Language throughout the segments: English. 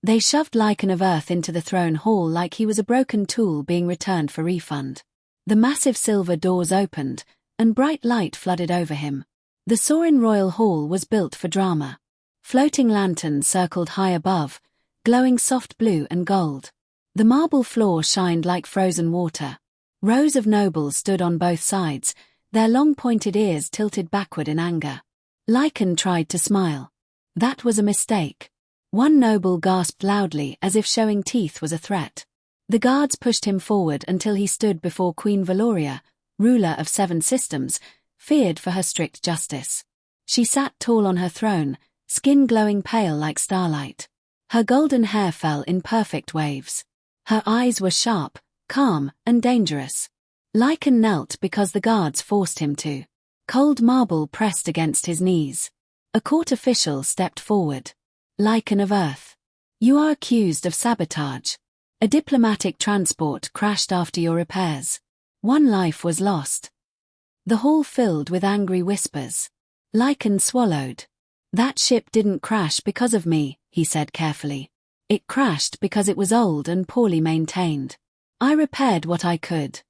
They shoved Lycan of Earth into the throne hall like he was a broken tool being returned for refund. The massive silver doors opened, and bright light flooded over him. The Sorin Royal Hall was built for drama. Floating lanterns circled high above, glowing soft blue and gold. The marble floor shined like frozen water. Rows of nobles stood on both sides, their long pointed ears tilted backward in anger. Lycan tried to smile. That was a mistake. One noble gasped loudly as if showing teeth was a threat. The guards pushed him forward until he stood before Queen Valoria, ruler of 7 systems, feared for her strict justice. She sat tall on her throne, skin glowing pale like starlight. Her golden hair fell in perfect waves. Her eyes were sharp, calm, and dangerous. Lycan knelt because the guards forced him to. Cold marble pressed against his knees. A court official stepped forward. Lycan of Earth. You are accused of sabotage. A diplomatic transport crashed after your repairs. 1 life was lost. The hall filled with angry whispers. Lycan swallowed. That ship didn't crash because of me, he said carefully. It crashed because it was old and poorly maintained. I repaired what I could.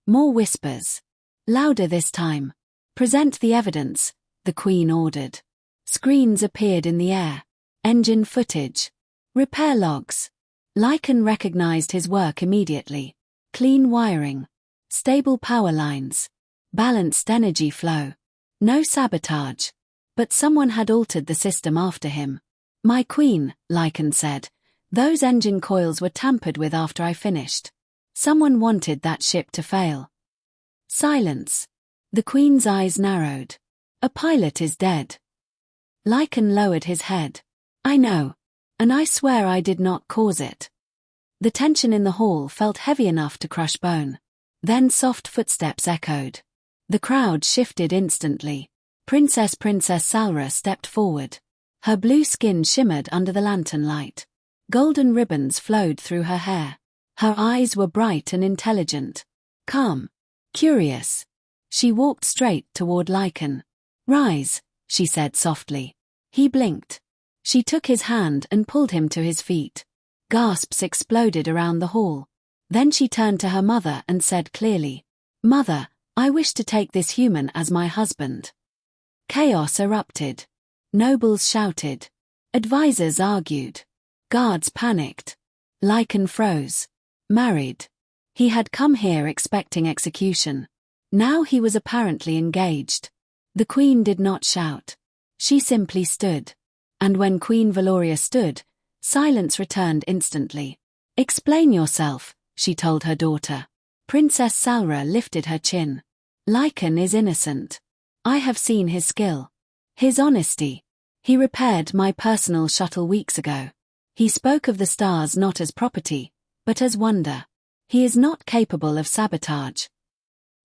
More whispers. Louder this time. Present the evidence, the Queen ordered. Screens appeared in the air. Engine footage. Repair logs. Lycan recognized his work immediately. Clean wiring. Stable power lines. Balanced energy flow. No sabotage. But someone had altered the system after him. My queen, Lycan said. Those engine coils were tampered with after I finished. Someone wanted that ship to fail. Silence. The queen's eyes narrowed. A pilot is dead. Lycan lowered his head. I know. And I swear I did not cause it. The tension in the hall felt heavy enough to crush bone. Then soft footsteps echoed. The crowd shifted instantly. Princess Salra stepped forward. Her blue skin shimmered under the lantern light. Golden ribbons flowed through her hair. Her eyes were bright and intelligent. Calm. Curious. She walked straight toward Lycan. Rise, she said softly. He blinked. She took his hand and pulled him to his feet. Gasps exploded around the hall. Then she turned to her mother and said clearly, Mother, I wish to take this human as my husband. Chaos erupted. Nobles shouted. Advisors argued. Guards panicked. Lycan froze. Married. He had come here expecting execution. Now he was apparently engaged. The queen did not shout. She simply stood. And when Queen Valoria stood, silence returned instantly. Explain yourself, she told her daughter. Princess Salra lifted her chin. Lycan is innocent. I have seen his skill. His honesty. He repaired my personal shuttle weeks ago. He spoke of the stars not as property, but as wonder. He is not capable of sabotage.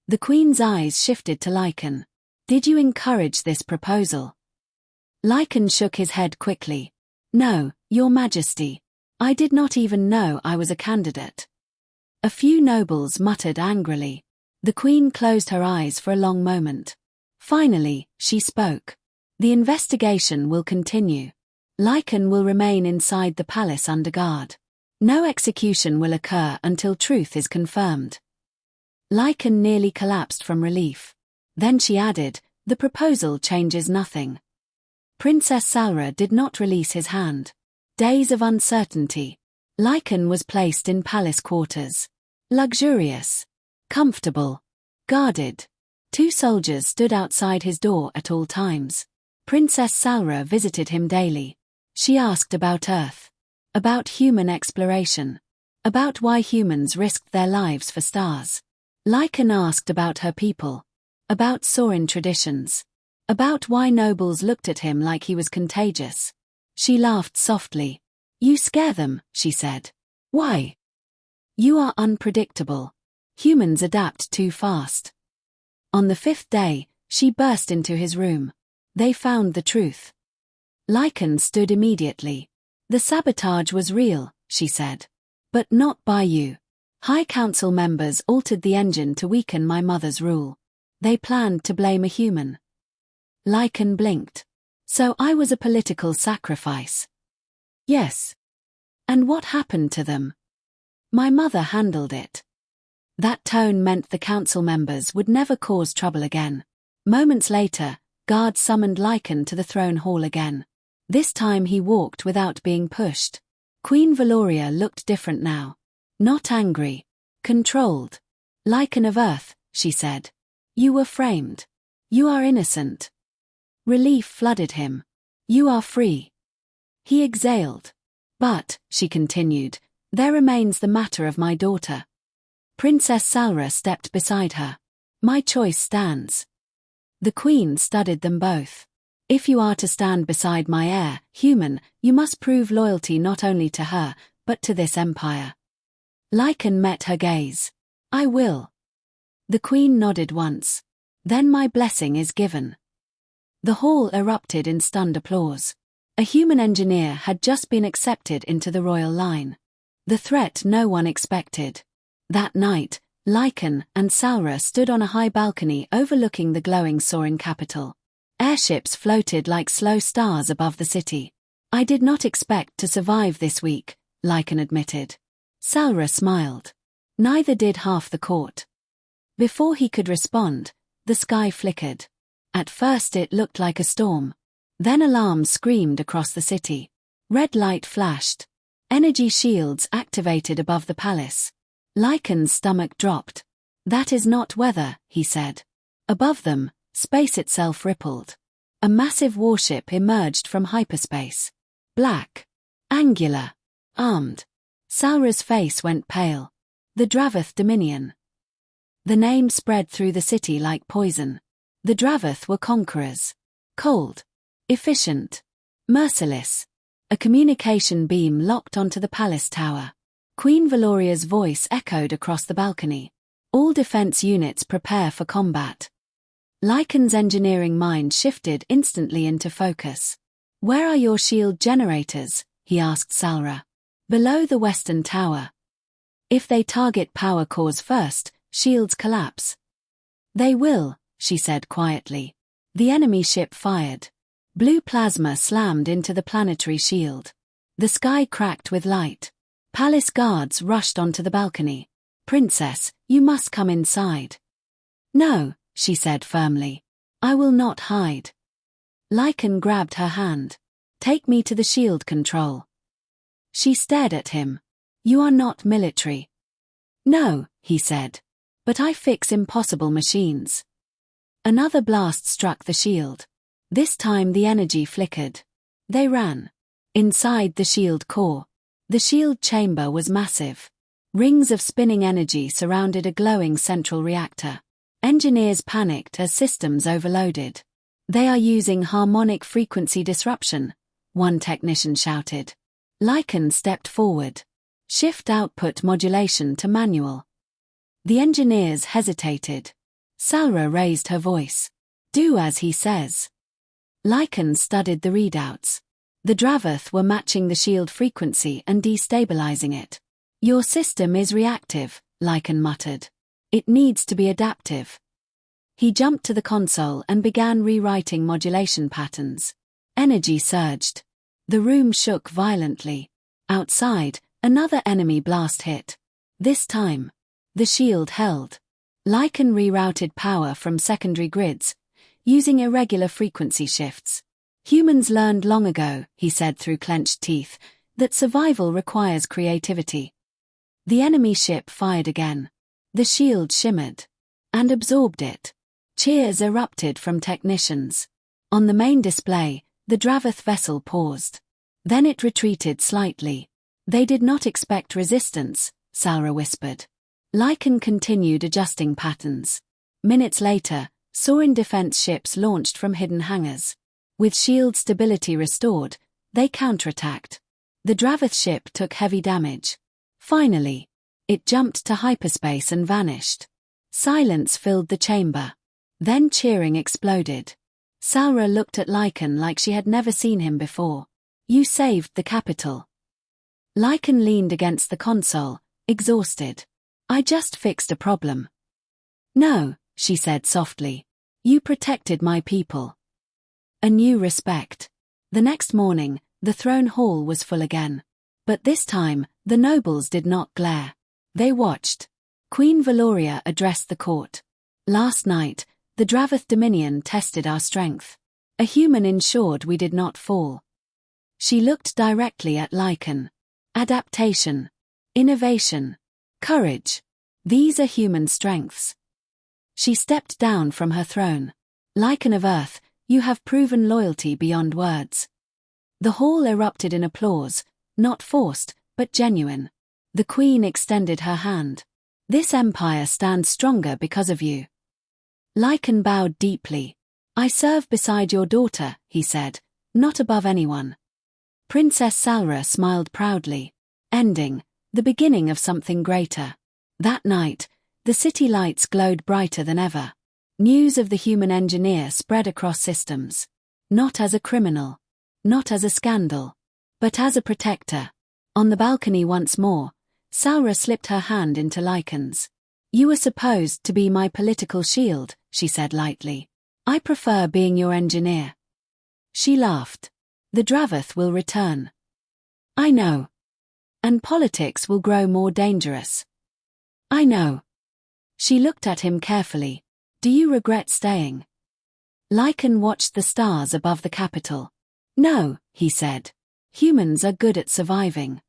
The Queen's eyes shifted to Lycan. Did you encourage this proposal? Lycan shook his head quickly. No, Your Majesty. I did not even know I was a candidate. A few nobles muttered angrily. The Queen closed her eyes for a long moment. Finally, she spoke. The investigation will continue. Lycan will remain inside the palace under guard. No execution will occur until truth is confirmed. Lycan nearly collapsed from relief. Then she added, the proposal changes nothing. Princess Salra did not release his hand. Days of uncertainty. Lycan was placed in palace quarters. Luxurious. Comfortable. Guarded. 2 soldiers stood outside his door at all times. Princess Salra visited him daily. She asked about Earth. About human exploration. About why humans risked their lives for stars. Lycan asked about her people. About Sorin traditions. About why nobles looked at him like he was contagious. She laughed softly. You scare them, she said. Why? You are unpredictable. Humans adapt too fast. On the 5th day, she burst into his room. They found the truth. Lycan stood immediately. The sabotage was real, she said. But not by you. High Council members altered the engine to weaken my mother's rule. They planned to blame a human. Lycan blinked. So I was a political sacrifice. Yes. And what happened to them? My mother handled it. That tone meant the council members would never cause trouble again. Moments later, guards summoned Lycan to the throne hall again. This time he walked without being pushed. Queen Valoria looked different now. Not angry. Controlled. Lycan of Earth, she said. You were framed. You are innocent. Relief flooded him. You are free. He exhaled. But, she continued, there remains the matter of my daughter. Princess Salra stepped beside her. My choice stands. The queen studied them both. If you are to stand beside my heir, human, you must prove loyalty not only to her, but to this empire. Lycan met her gaze. I will. The queen nodded once. Then my blessing is given. The hall erupted in stunned applause. A human engineer had just been accepted into the royal line. The threat no one expected. That night, Lycan and Salra stood on a high balcony overlooking the glowing soaring capital. Airships floated like slow stars above the city. I did not expect to survive this week, Lycan admitted. Salra smiled. Neither did half the court. Before he could respond, the sky flickered. At first it looked like a storm. Then alarms screamed across the city. Red light flashed. Energy shields activated above the palace. Lycan's stomach dropped. That is not weather, he said. Above them, space itself rippled. A massive warship emerged from hyperspace. Black. Angular. Armed. Salra's face went pale. The Dravath Dominion. The name spread through the city like poison. The Dravath were conquerors. Cold. Efficient. Merciless. A communication beam locked onto the palace tower. Queen Valoria's voice echoed across the balcony. All defense units prepare for combat. Lycan's engineering mind shifted instantly into focus. Where are your shield generators? He asked Salra. Below the western tower. If they target power cores first, shields collapse. They will, she said quietly. The enemy ship fired. Blue plasma slammed into the planetary shield. The sky cracked with light. Palace guards rushed onto the balcony. Princess, you must come inside. No, she said firmly. I will not hide. Lycan grabbed her hand. Take me to the shield control. She stared at him. You are not military. No, he said. But I fix impossible machines. Another blast struck the shield. This time the energy flickered. They ran. Inside the shield core. The shield chamber was massive. Rings of spinning energy surrounded a glowing central reactor. Engineers panicked as systems overloaded. They are using harmonic frequency disruption, one technician shouted. Lycan stepped forward. Shift output modulation to manual. The engineers hesitated. Salra raised her voice. Do as he says. Lycan studied the readouts. The Dravath were matching the shield frequency and destabilizing it. Your system is reactive, Lycan muttered. It needs to be adaptive. He jumped to the console and began rewriting modulation patterns. Energy surged. The room shook violently. Outside, another enemy blast hit. This time, the shield held. Lycan rerouted power from secondary grids, using irregular frequency shifts. Humans learned long ago, he said through clenched teeth, that survival requires creativity. The enemy ship fired again. The shield shimmered. And absorbed it. Cheers erupted from technicians. On the main display, the Dravath vessel paused. Then it retreated slightly. They did not expect resistance, Salra whispered. Lycan continued adjusting patterns. Minutes later, Soarin defense ships launched from hidden hangars. With shield stability restored, they counterattacked. The Dravath ship took heavy damage. Finally, it jumped to hyperspace and vanished. Silence filled the chamber. Then cheering exploded. Salra looked at Lycan like she had never seen him before. You saved the capital. Lycan leaned against the console, exhausted. I just fixed a problem. No, she said softly. You protected my people. A new respect. The next morning, the throne hall was full again. But this time, the nobles did not glare. They watched. Queen Valoria addressed the court. Last night, the Dravath Dominion tested our strength. A human ensured we did not fall. She looked directly at Lycan. Adaptation. Innovation. Courage. These are human strengths. She stepped down from her throne. Lycan of Earth, you have proven loyalty beyond words. The hall erupted in applause, not forced, but genuine. The Queen extended her hand. This empire stands stronger because of you. Lycan bowed deeply. I serve beside your daughter, he said, not above anyone. Princess Salra smiled proudly. Ending, the beginning of something greater. That night, the city lights glowed brighter than ever. News of the human engineer spread across systems. Not as a criminal. Not as a scandal. But as a protector. On the balcony once more, Salra slipped her hand into Lycan's. You are supposed to be my political shield, she said lightly. I prefer being your engineer. She laughed. The Dravath will return. I know. And politics will grow more dangerous. I know. She looked at him carefully. Do you regret staying? Lycan watched the stars above the capital. No, he said. Humans are good at surviving.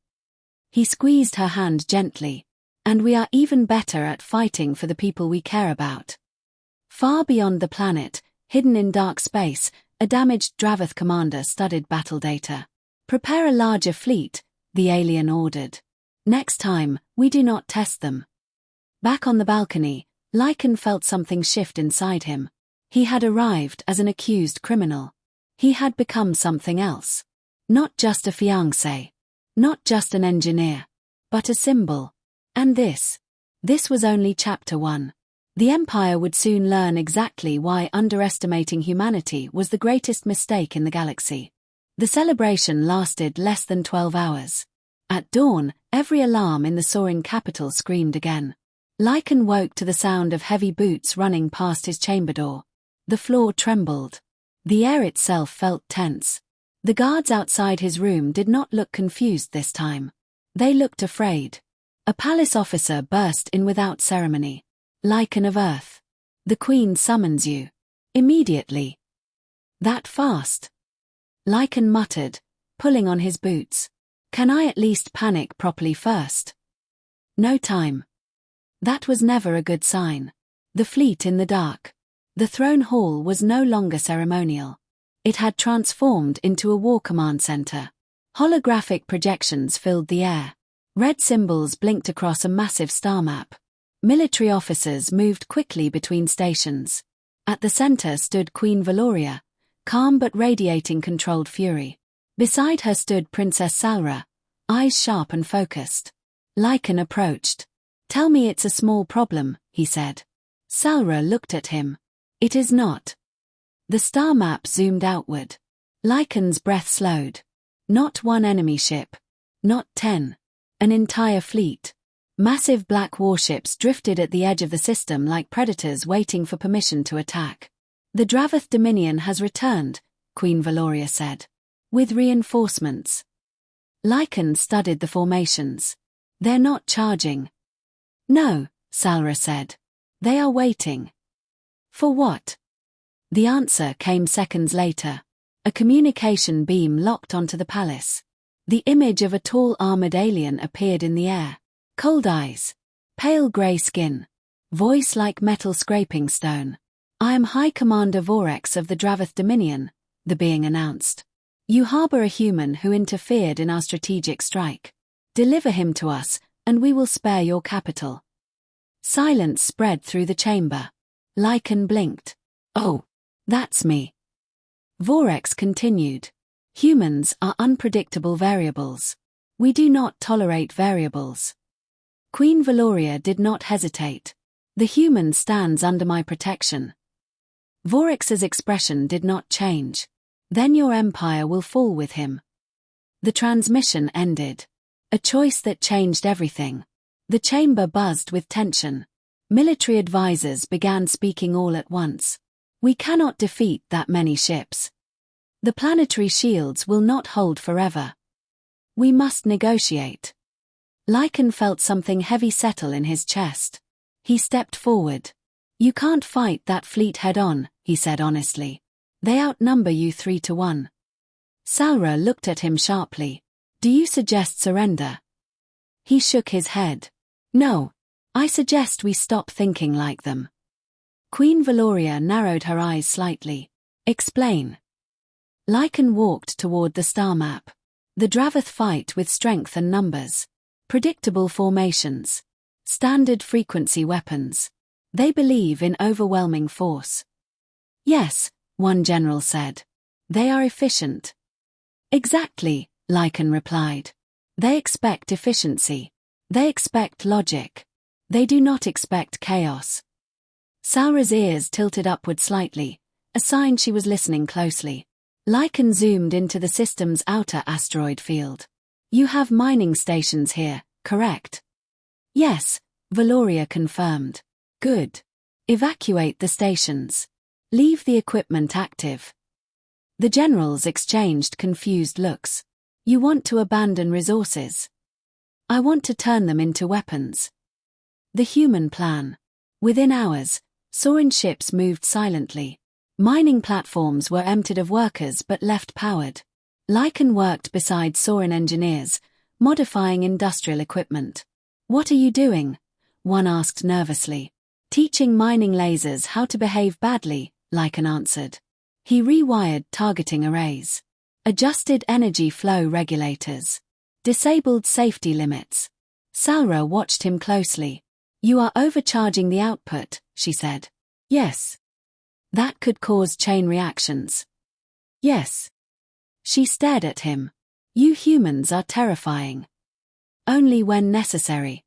He squeezed her hand gently. And we are even better at fighting for the people we care about. Far beyond the planet, hidden in dark space, a damaged Dravath commander studied battle data. Prepare a larger fleet, the alien ordered. Next time, we do not test them. Back on the balcony, Lycan felt something shift inside him. He had arrived as an accused criminal. He had become something else. Not just a fiancé. Not just an engineer. But a symbol. And this was only chapter 1. The Empire would soon learn exactly why underestimating humanity was the greatest mistake in the galaxy. The celebration lasted less than 12 hours. At dawn, every alarm in the soaring capital screamed again. Lycan woke to the sound of heavy boots running past his chamber door. The floor trembled. The air itself felt tense. The guards outside his room did not look confused this time. They looked afraid. A palace officer burst in without ceremony. Lycan of Earth. The Queen summons you. Immediately. That fast? Lycan muttered, pulling on his boots. Can I at least panic properly first? No time. That was never a good sign. The fleet in the dark. The throne hall was no longer ceremonial. It had transformed into a war command center. Holographic projections filled the air. Red symbols blinked across a massive star map. Military officers moved quickly between stations. At the center stood Queen Valoria, calm but radiating controlled fury. Beside her stood Princess Salra, eyes sharp and focused. Lycan approached. Tell me it's a small problem, he said. Salra looked at him. It is not. The star map zoomed outward. Lycan's breath slowed. Not one enemy ship. Not 10. An entire fleet. Massive black warships drifted at the edge of the system like predators waiting for permission to attack. The Dravath Dominion has returned, Queen Valoria said. With reinforcements. Lycan studied the formations. They're not charging. No, Salra said. They are waiting. For what? The answer came seconds later. A communication beam locked onto the palace. The image of a tall armored alien appeared in the air. Cold eyes. Pale grey skin. Voice like metal scraping stone. I am High Commander Vorex of the Dravath Dominion, the being announced. You harbor a human who interfered in our strategic strike. Deliver him to us, and we will spare your capital. Silence spread through the chamber. Lycan blinked. Oh, that's me. Vorex continued. Humans are unpredictable variables. We do not tolerate variables. Queen Valoria did not hesitate. The human stands under my protection. Vorex's expression did not change. Then your empire will fall with him. The transmission ended. A choice that changed everything. The chamber buzzed with tension. Military advisors began speaking all at once. We cannot defeat that many ships. The planetary shields will not hold forever. We must negotiate. Lycan felt something heavy settle in his chest. He stepped forward. You can't fight that fleet head-on, he said honestly. They outnumber you 3-1. Salra looked at him sharply. Do you suggest surrender? He shook his head. No. I suggest we stop thinking like them. Queen Valoria narrowed her eyes slightly. Explain. Lycan walked toward the star map. The Dravath fight with strength and numbers. Predictable formations. Standard frequency weapons. They believe in overwhelming force. Yes, one general said. They are efficient. Exactly, Lycan replied. They expect efficiency. They expect logic. They do not expect chaos. Salra's ears tilted upward slightly, a sign she was listening closely. Lycan zoomed into the system's outer asteroid field. You have mining stations here, correct? Yes, Valoria confirmed. Good. Evacuate the stations. Leave the equipment active. The generals exchanged confused looks. You want to abandon resources. I want to turn them into weapons. The human plan. Within hours, Sorin ships moved silently. Mining platforms were emptied of workers but left powered. Lycan worked beside Sorin engineers, modifying industrial equipment. What are you doing? One asked nervously. Teaching mining lasers how to behave badly, Lycan answered. He rewired targeting arrays. Adjusted energy flow regulators. Disabled safety limits. Salra watched him closely. You are overcharging the output, she said. Yes. That could cause chain reactions. Yes. She stared at him. You humans are terrifying. Only when necessary.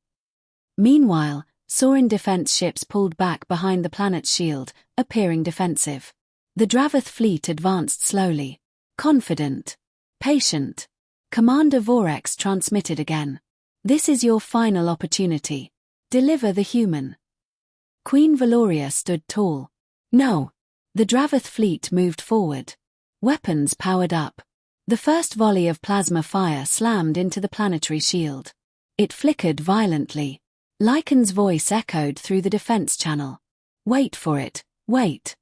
Meanwhile, Sorin defense ships pulled back behind the planet's shield, appearing defensive. The Dravath fleet advanced slowly. Confident. Patient. Commander Vorex transmitted again. This is your final opportunity. Deliver the human. Queen Valoria stood tall. No. The Dravath fleet moved forward. Weapons powered up. The first volley of plasma fire slammed into the planetary shield. It flickered violently. Lycan's voice echoed through the defense channel. Wait for it, wait.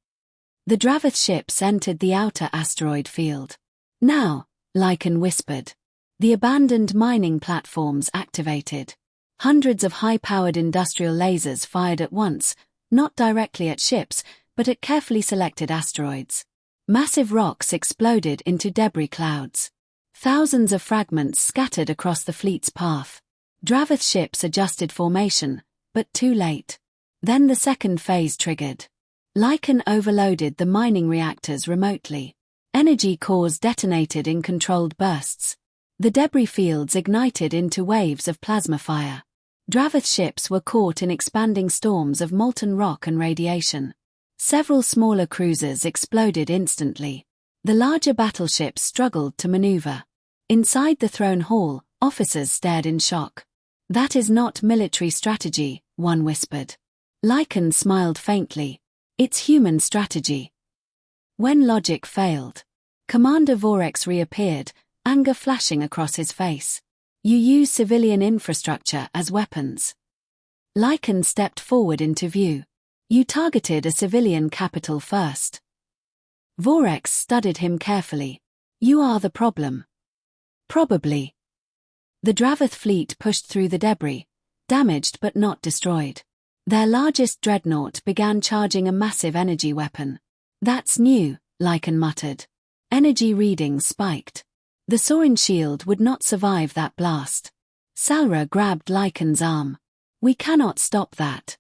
The Dravath ships entered the outer asteroid field. Now, Lycan whispered. The abandoned mining platforms activated. Hundreds of high-powered industrial lasers fired at once, not directly at ships, but at carefully selected asteroids. Massive rocks exploded into debris clouds. Thousands of fragments scattered across the fleet's path. Dravath ships adjusted formation, but too late. Then the second phase triggered. Lycan overloaded the mining reactors remotely. Energy cores detonated in controlled bursts. The debris fields ignited into waves of plasma fire. Dravath ships were caught in expanding storms of molten rock and radiation. Several smaller cruisers exploded instantly. The larger battleships struggled to maneuver. Inside the throne hall, officers stared in shock. That is not military strategy, one whispered. Lycan smiled faintly. It's human strategy. When logic failed, Commander Vorex reappeared, anger flashing across his face. You use civilian infrastructure as weapons. Lycan stepped forward into view. You targeted a civilian capital first. Vorex studied him carefully. You are the problem. Probably. The Dravath fleet pushed through the debris, damaged but not destroyed. Their largest dreadnought began charging a massive energy weapon. That's new, Lycan muttered. Energy readings spiked. The Sorin shield would not survive that blast. Salra grabbed Lycan's arm. We cannot stop that.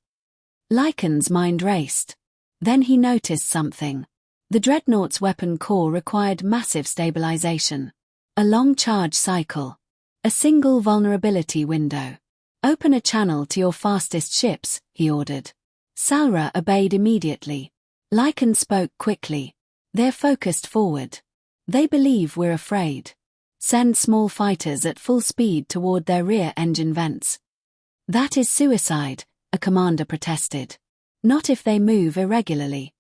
Lycan's mind raced. Then he noticed something. The dreadnought's weapon core required massive stabilization. A long charge cycle. A single vulnerability window. Open a channel to your fastest ships, he ordered. Salra obeyed immediately. Lycan spoke quickly. They're focused forward. They believe we're afraid. Send small fighters at full speed toward their rear engine vents. That is suicide, a commander protested. Not if they move irregularly.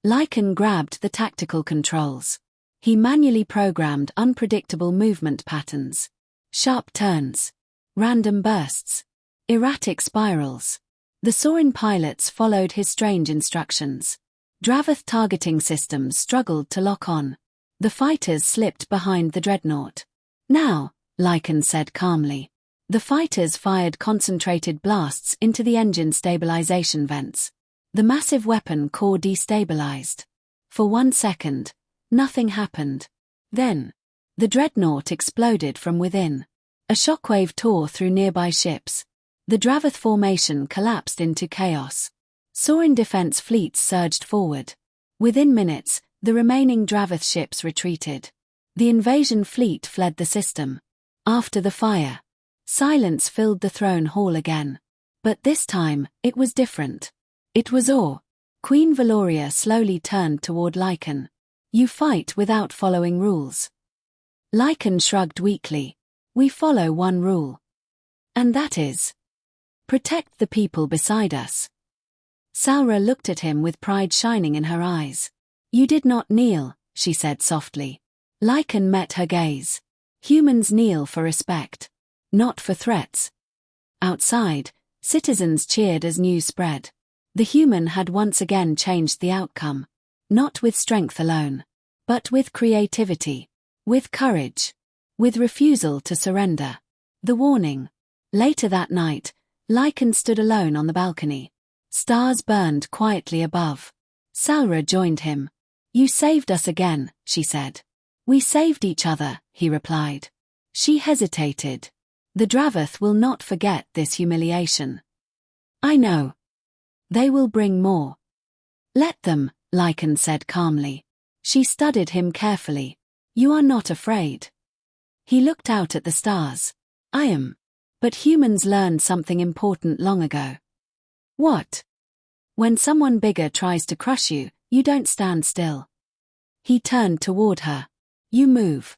Lycan grabbed the tactical controls. He manually programmed unpredictable movement patterns. Sharp turns. Random bursts. Erratic spirals. The Sorin pilots followed his strange instructions. Dravath targeting systems struggled to lock on. The fighters slipped behind the dreadnought. Now, Lycan said calmly. The fighters fired concentrated blasts into the engine stabilization vents. The massive weapon core destabilized. For 1 second, nothing happened. Then, the dreadnought exploded from within. A shockwave tore through nearby ships. The Dravath formation collapsed into chaos. Sorin defense fleets surged forward. Within minutes, the remaining Dravath ships retreated. The invasion fleet fled the system. After the fire, silence filled the throne hall again. But this time, it was different. It was awe. Queen Valoria slowly turned toward Lycan. You fight without following rules. Lycan shrugged weakly. We follow one rule. And that is, protect the people beside us. Salra looked at him with pride shining in her eyes. You did not kneel, she said softly. Lycan met her gaze. Humans kneel for respect, not for threats. Outside, citizens cheered as news spread. The human had once again changed the outcome. Not with strength alone, but with creativity, with courage, with refusal to surrender. The warning. Later that night, Lycan stood alone on the balcony. Stars burned quietly above. Salra joined him. You saved us again, she said. We saved each other, he replied. She hesitated. The Dravath will not forget this humiliation. I know. They will bring more. Let them, Lycan said calmly. She studied him carefully. You are not afraid. He looked out at the stars. I am. But humans learned something important long ago. What? When someone bigger tries to crush you, you don't stand still. He turned toward her. You move.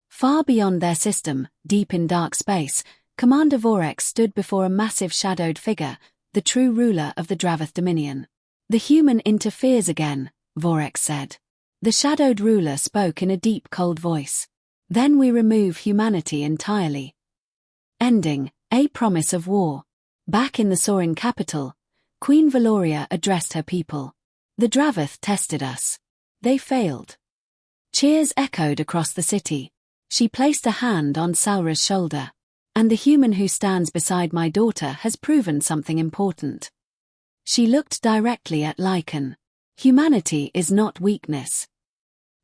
Far beyond their system, deep in dark space, Commander Vorex stood before a massive shadowed figure, the true ruler of the Dravath Dominion. The human interferes again, Vorex said. The shadowed ruler spoke in a deep cold voice. Then we remove humanity entirely. Ending, a promise of war. Back in the Sorin capital, Queen Valoria addressed her people. The Dravath tested us. They failed. Cheers echoed across the city. She placed a hand on Salra's shoulder. And the human who stands beside my daughter has proven something important. She looked directly at Lycan. Humanity is not weakness.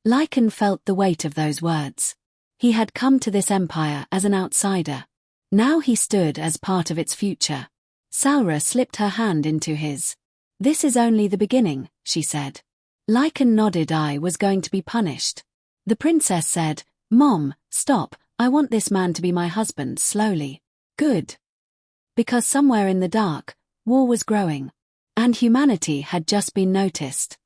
Lycan felt the weight of those words. He had come to this empire as an outsider. Now he stood as part of its future. Salra slipped her hand into his. This is only the beginning, she said. Lycan nodded. I was going to be punished. The princess said, Mom, stop, I want this man to be my husband slowly. Good. Because somewhere in the dark, war was growing. And humanity had just been noticed.